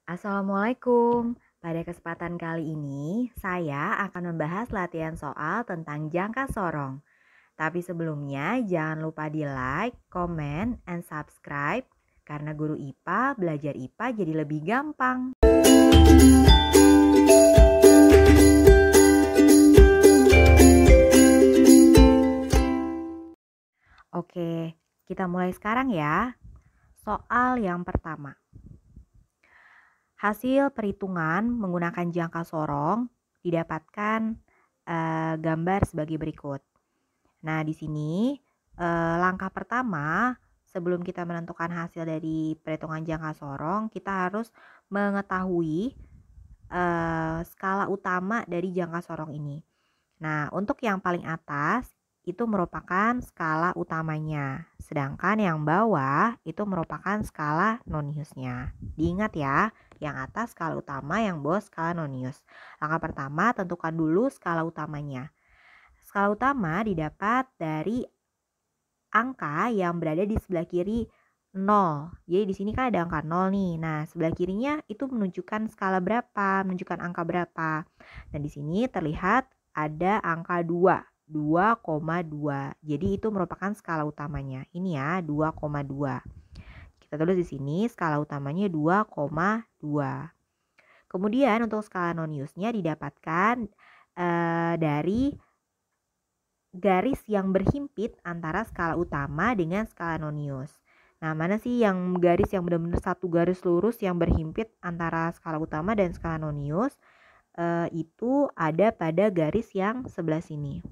Assalamualaikum. Pada kesempatan kali ini, saya akan membahas latihan soal tentang jangka sorong. Tapi sebelumnya, jangan lupa di like, comment, and subscribe karena guru IPA belajar IPA jadi lebih gampang. Oke, kita mulai sekarang ya. Soal yang pertama. Hasil perhitungan menggunakan jangka sorong didapatkan gambar sebagai berikut. Nah, di sini langkah pertama sebelum kita menentukan hasil dari perhitungan jangka sorong, kita harus mengetahui skala utama dari jangka sorong ini. Nah, untuk yang paling atas itu merupakan skala utamanya, sedangkan yang bawah itu merupakan skala noniusnya. Diingat ya, yang atas skala utama, yang bawah skala nonius. Langkah pertama, tentukan dulu skala utamanya. Skala utama didapat dari angka yang berada di sebelah kiri 0. Jadi di sini kan ada angka 0 nih. Nah, sebelah kirinya itu menunjukkan skala berapa, menunjukkan angka berapa. Dan di sini terlihat ada angka 2, 2,2. Jadi itu merupakan skala utamanya. Ini ya, 2,2. Kita tulis di sini skala utamanya 2,2. Kemudian untuk skala noniusnya didapatkan dari garis yang berhimpit antara skala utama dengan skala nonius. Nah, mana sih yang garis yang benar-benar satu garis lurus yang berhimpit antara skala utama dan skala nonius? Itu ada pada garis yang sebelah sini.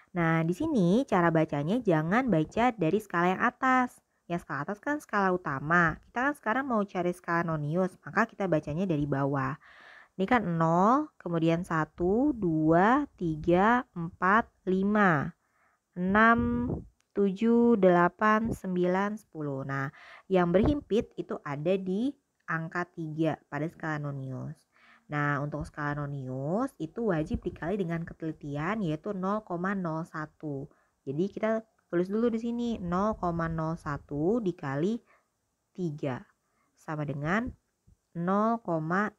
Nah, di sini cara bacanya jangan baca dari skala yang atas. Yang skala atas kan skala utama. Kita kan sekarang mau cari skala nonius, maka kita bacanya dari bawah. Ini kan 0, kemudian 1, 2, 3, 4, 5, 6, 7, 8, 9, 10. Nah, yang berhimpit itu ada di angka 3 pada skala nonius. Nah, untuk skala nonius itu wajib dikali dengan ketelitian yaitu 0,01. Jadi kita tulis dulu di sini 0,01 dikali 3 sama dengan 0,03.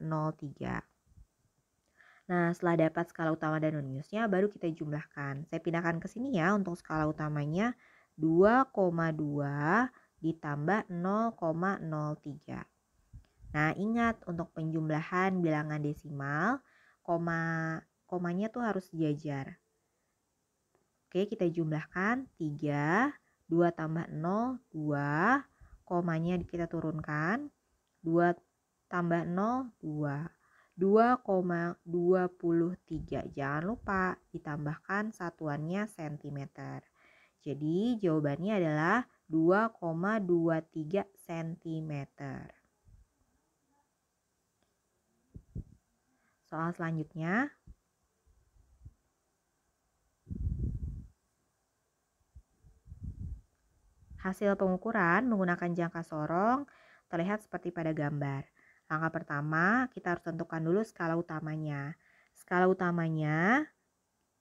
Nah, setelah dapat skala utama dan noniusnya baru kita jumlahkan. Saya pindahkan ke sini ya untuk skala utamanya 2,2 ditambah 0,03. Nah, ingat untuk penjumlahan bilangan desimal, komanya tuh harus sejajar. Oke, kita jumlahkan 3, 2 tambah 0, 2, komanya kita turunkan, 2 tambah 0, 2. 2,23. Jangan lupa ditambahkan satuannya cm. Jadi jawabannya adalah 2,23 cm. Soal selanjutnya. Hasil pengukuran menggunakan jangka sorong terlihat seperti pada gambar. Langkah pertama, kita harus tentukan dulu skala utamanya. Skala utamanya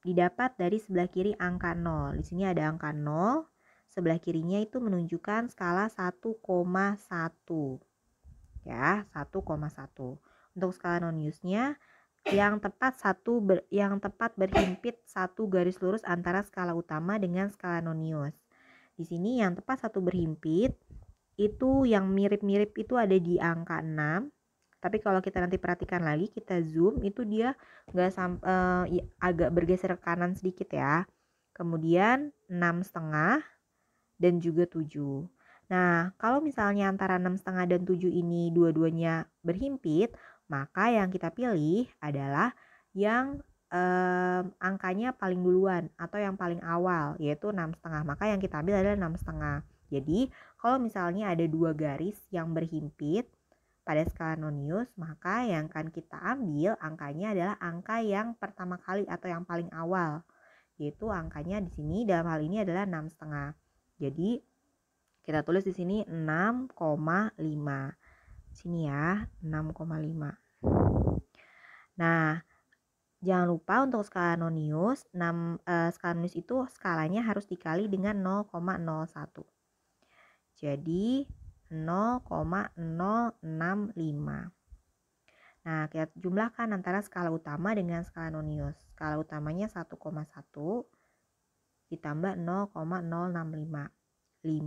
didapat dari sebelah kiri angka 0. Di sini ada angka 0, sebelah kirinya itu menunjukkan skala 1,1. Ya, 1,1. Untuk skala noniusnya yang tepat berhimpit satu garis lurus antara skala utama dengan skala nonius. Di sini yang tepat satu berhimpit itu yang mirip-mirip itu ada di angka 6. Tapi kalau kita nanti perhatikan lagi, kita zoom itu dia agak bergeser ke kanan sedikit ya. Kemudian 6,5 dan juga 7. Nah, kalau misalnya antara 6,5 dan 7 ini dua-duanya berhimpit, maka yang kita pilih adalah yang angkanya paling duluan atau yang paling awal, yaitu 6,5. Maka yang kita ambil adalah 6,5. Jadi, kalau misalnya ada dua garis yang berhimpit pada skala nonius, maka yang akan kita ambil angkanya adalah angka yang pertama kali atau yang paling awal, yaitu angkanya di sini dalam hal ini adalah 6,5. Jadi kita tulis di sini 6,5. Sini ya, 6,5. Nah, jangan lupa untuk skala nonius, skala nonius itu skalanya harus dikali dengan 0,01. Jadi 0,065. Nah, kita jumlahkan antara skala utama dengan skala nonius. Skala utamanya 1,1 ditambah 0,065. 5,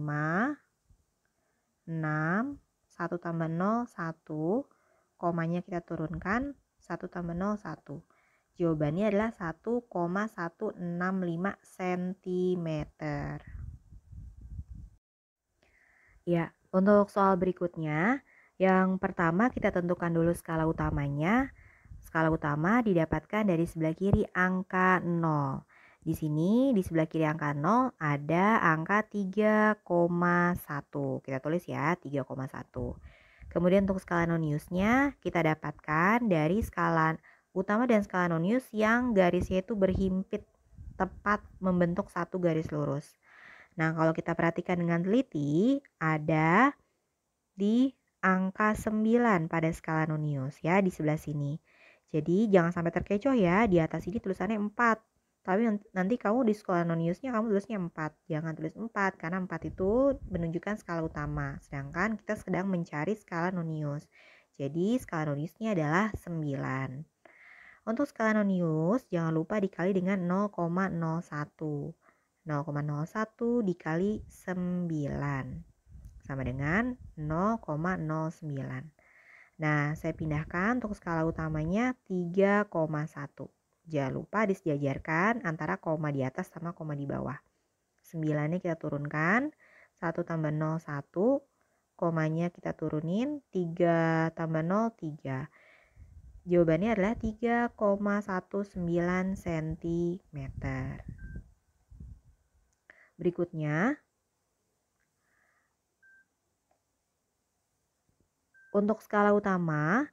6, 1 tambah 0, 1, komanya kita turunkan, 1 tambah 0, 1. Jawabannya adalah 1,165 cm. Ya, untuk soal berikutnya, yang pertama kita tentukan dulu skala utamanya. Skala utama didapatkan dari sebelah kiri angka 0. Di sini di sebelah kiri angka 0 ada angka 3,1. Kita tulis ya 3,1. Kemudian untuk skala noniusnya kita dapatkan dari skala utama dan skala nonius yang garisnya itu berhimpit tepat membentuk satu garis lurus. Nah, kalau kita perhatikan dengan teliti, ada di angka 9 pada skala nonius ya di sebelah sini. Jadi jangan sampai terkecoh ya, di atas ini tulisannya 4. Tapi nanti kamu di skala noniusnya kamu tulisnya 4. Jangan tulis 4 karena 4 itu menunjukkan skala utama. Sedangkan kita sedang mencari skala nonius. Jadi skala noniusnya adalah 9. Untuk skala nonius jangan lupa dikali dengan 0,01. 0,01 dikali 9 sama dengan 0,09. Nah, saya pindahkan untuk skala utamanya 3,1. Jangan lupa disejajarkan antara koma di atas sama koma di bawah. 9-nya kita turunkan, 1 tambah 0, 1. Komanya kita turunin, 3 tambah 0, 3. Jawabannya adalah 3,19 cm. Berikutnya, untuk skala utama,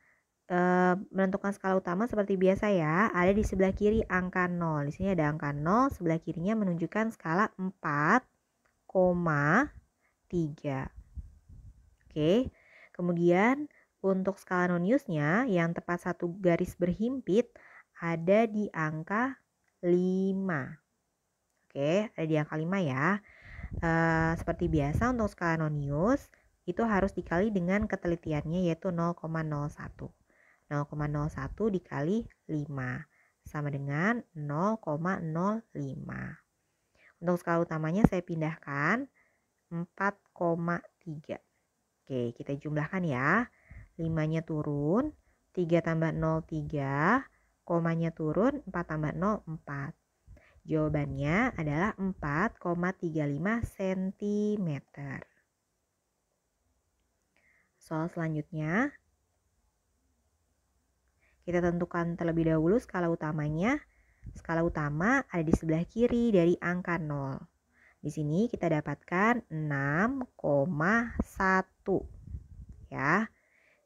menentukan skala utama seperti biasa ya, ada di sebelah kiri angka 0. Di sini ada angka 0, sebelah kirinya menunjukkan skala 4,3. Oke, kemudian untuk skala noniusnya yang tepat satu garis berhimpit ada di angka 5. Oke, ada di angka 5 ya. Seperti biasa untuk skala nonius itu harus dikali dengan ketelitiannya yaitu 0,01. 0,01 dikali 5 sama dengan 0,05. Untuk skala utamanya saya pindahkan 4,3. Oke, kita jumlahkan ya. 5-nya turun, 3 tambah 0, 3. Komanya turun, 4 tambah 0, 4. Jawabannya adalah 4,35 cm. Soal selanjutnya, kita tentukan terlebih dahulu skala utamanya. Skala utama ada di sebelah kiri dari angka 0. Di sini kita dapatkan 6,1. Ya.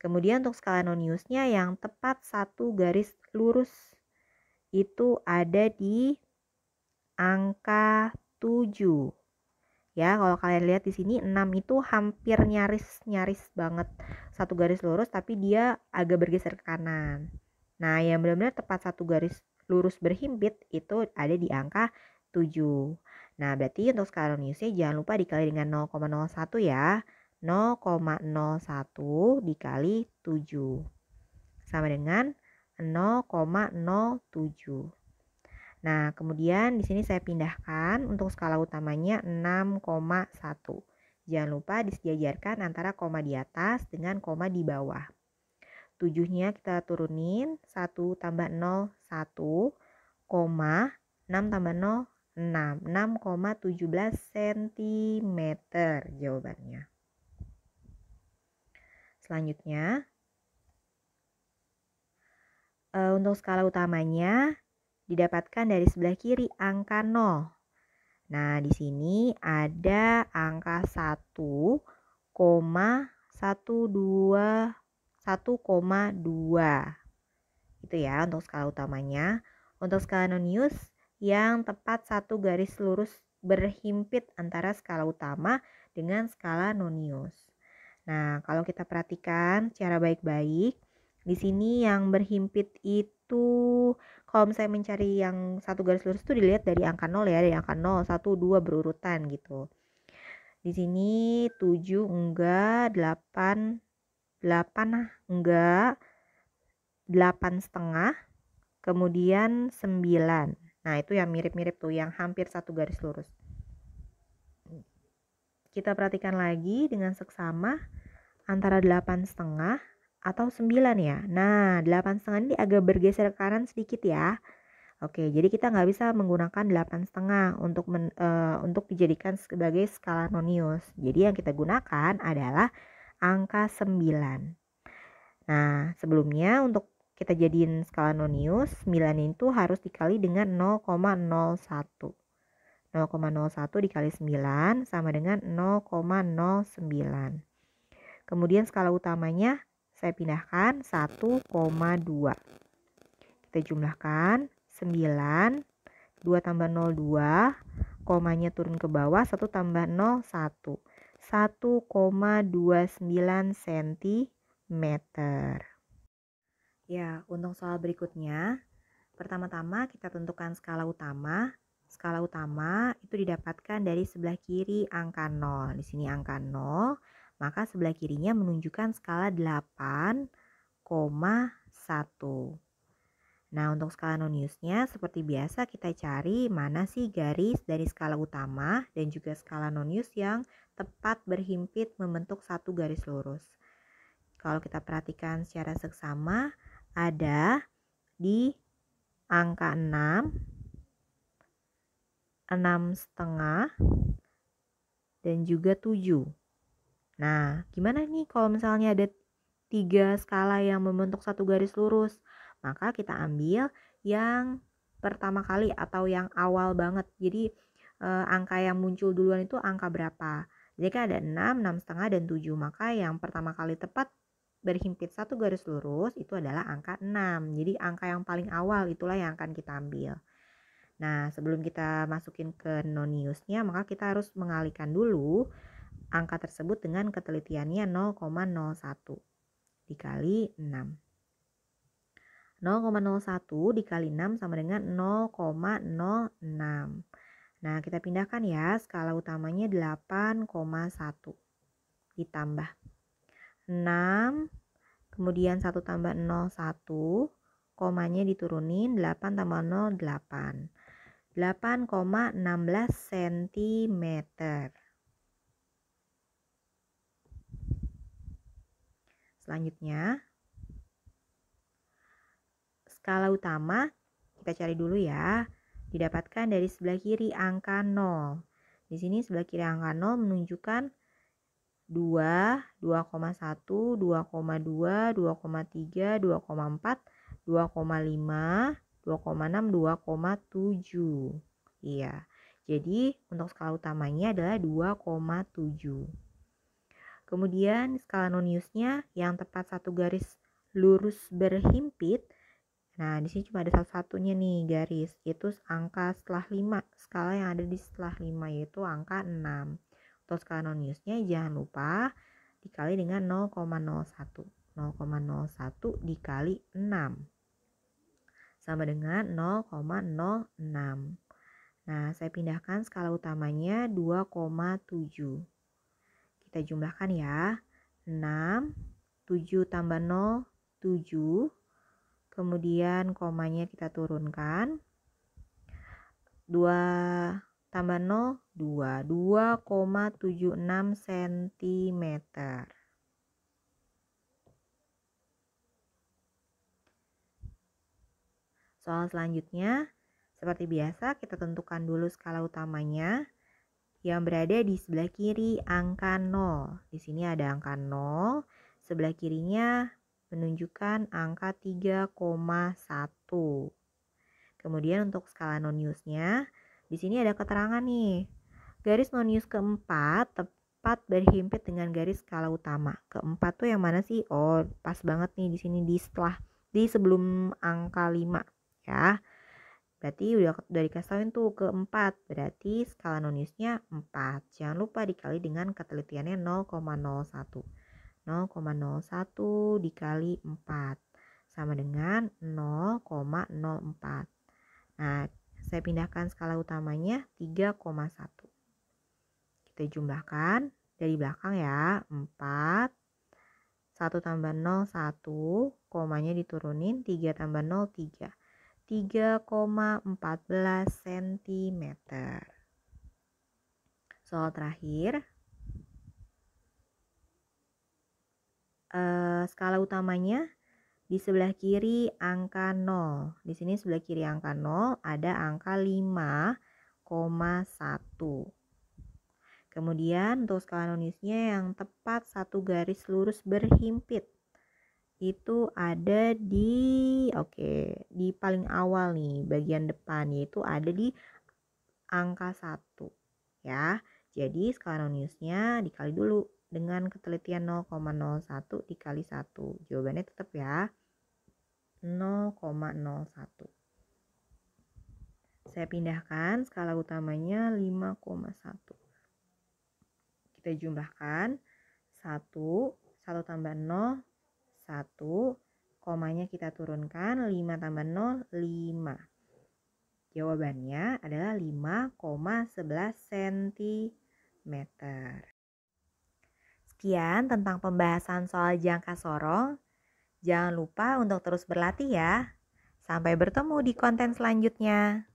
Kemudian untuk skala noniusnya yang tepat satu garis lurus itu ada di angka 7. Ya, kalau kalian lihat di sini 6 itu hampir nyaris banget satu garis lurus tapi dia agak bergeser ke kanan. Nah, yang benar-benar tepat satu garis lurus berhimpit itu ada di angka 7. Nah, berarti untuk skala noniusnya jangan lupa dikali dengan 0,01 ya. 0,01 dikali 7 sama dengan 0,07. Nah, kemudian di sini saya pindahkan untuk skala utamanya 6,1. Jangan lupa disejajarkan antara koma di atas dengan koma di bawah. 7-nya kita turunin, 1 tambah 0, 1, 6 tambah 0, 6. 6,17 cm jawabannya. Selanjutnya, untuk skala utamanya didapatkan dari sebelah kiri angka 0. Nah, di sini ada angka 1,2. Itu ya untuk skala utamanya. Untuk skala nonius yang tepat satu garis lurus berhimpit antara skala utama dengan skala nonius. Nah, kalau kita perhatikan secara baik-baik, di sini yang berhimpit itu kalau misalnya mencari yang satu garis lurus itu dilihat dari angka 0 ya, dari angka 0, 1, 2 berurutan gitu. Di sini 7 enggak, 8 enggak, 8,5, kemudian 9. Nah, itu yang mirip-mirip tuh, yang hampir satu garis lurus. Kita perhatikan lagi dengan seksama antara 8,5 atau 9 ya. Nah, 8,5 ini agak bergeser ke kanan sedikit ya. Oke, jadi kita nggak bisa menggunakan 8,5 untuk dijadikan sebagai skala nonius. Jadi yang kita gunakan adalah angka 9. Nah, sebelumnya untuk kita jadiin skala nonius, 9 itu harus dikali dengan 0,01. 0,01 dikali 9 sama dengan 0,09. Kemudian skala utamanya saya pindahkan 1,2. Kita jumlahkan 9, 2 tambah 0, 2, komanya turun ke bawah, 1 tambah 0, 1. 1,29 cm. Ya, untuk soal berikutnya, pertama-tama kita tentukan skala utama. Skala utama itu didapatkan dari sebelah kiri angka 0. Di sini angka 0, maka sebelah kirinya menunjukkan skala 8,1. Nah, untuk skala noniusnya seperti biasa kita cari mana sih garis dari skala utama dan juga skala nonius yang tepat berhimpit membentuk satu garis lurus. Kalau kita perhatikan secara seksama, ada di angka 6, 6,5, dan juga 7. Nah, gimana nih kalau misalnya ada 3 skala yang membentuk satu garis lurus? Maka kita ambil yang pertama kali atau yang awal banget. Jadi angka yang muncul duluan itu angka berapa? Jadi kan ada 6, 6,5, dan 7. Maka yang pertama kali tepat berhimpit satu garis lurus itu adalah angka 6. Jadi angka yang paling awal itulah yang akan kita ambil. Nah, sebelum kita masukin ke noniusnya, maka kita harus mengalihkan dulu angka tersebut dengan ketelitiannya 0,01 dikali 6. 0,01 dikali 6 sama dengan 0,06. Nah, kita pindahkan ya, skala utamanya 8,1 ditambah 6, kemudian 1 tambah 0, 1, komanya diturunin, 8 tambah 0, 8. 8,16 cm. Selanjutnya, skala utama kita cari dulu ya. Didapatkan dari sebelah kiri angka 0. Di sini sebelah kiri angka 0 menunjukkan 2, 2,1, 2,2, 2,3, 2,4, 2,5, 2,6, 2,7. Iya. Jadi untuk skala utamanya adalah 2,7. Kemudian skala noniusnya yang tepat satu garis lurus berhimpit. Nah, di sini cuma ada satu-satunya nih garis, yaitu angka setelah 5. Skala yang ada di setelah 5 yaitu angka 6. Untuk skala noniusnya jangan lupa dikali dengan 0,01. 0,01 dikali 6 sama dengan 0,06. Nah, saya pindahkan skala utamanya 2,7. Kita jumlahkan ya. 6, 7 tambah 0, 7. Kemudian komanya kita turunkan. 2 tambah 0, 2. 2,76 cm. Soal selanjutnya, seperti biasa kita tentukan dulu skala utamanya yang berada di sebelah kiri angka 0. Di sini ada angka 0, sebelah kirinya menunjukkan angka 3,1. Kemudian untuk skala noniusnya, di sini ada keterangan nih. Garis nonius keempat tepat berhimpit dengan garis skala utama. Keempat tuh yang mana sih? Oh, pas banget nih di sini di sebelum angka 5 ya. Berarti udah dikasih tauin tuh keempat. Berarti skala noniusnya 4. Jangan lupa dikali dengan ketelitiannya 0,01. 0,01 dikali 4 sama dengan 0,04. Nah, saya pindahkan skala utamanya 3,1. Kita jumlahkan dari belakang ya. 4, 1 tambah 0, 1, komanya diturunin, 3 tambah 0, 3. 3,14 cm. Soal terakhir, skala utamanya di sebelah kiri angka 0. Di sini sebelah kiri angka 0 ada angka 5,1. Kemudian untuk skala nulisnya yang tepat satu garis lurus berhimpit itu ada di di paling awal nih, bagian depan, yaitu ada di angka 1 ya. Jadi skala nulisnya dikali dulu dengan ketelitian 0,01 dikali 1. Jawabannya tetap ya 0,01. Saya pindahkan skala utamanya 5,1. Kita jumlahkan 1, 1 tambah 0, 1, komanya kita turunkan, 5 tambah 0, 5. Jawabannya adalah 5,11 cm. Sekian tentang pembahasan soal jangka sorong. Jangan lupa untuk terus berlatih ya. Sampai bertemu di konten selanjutnya.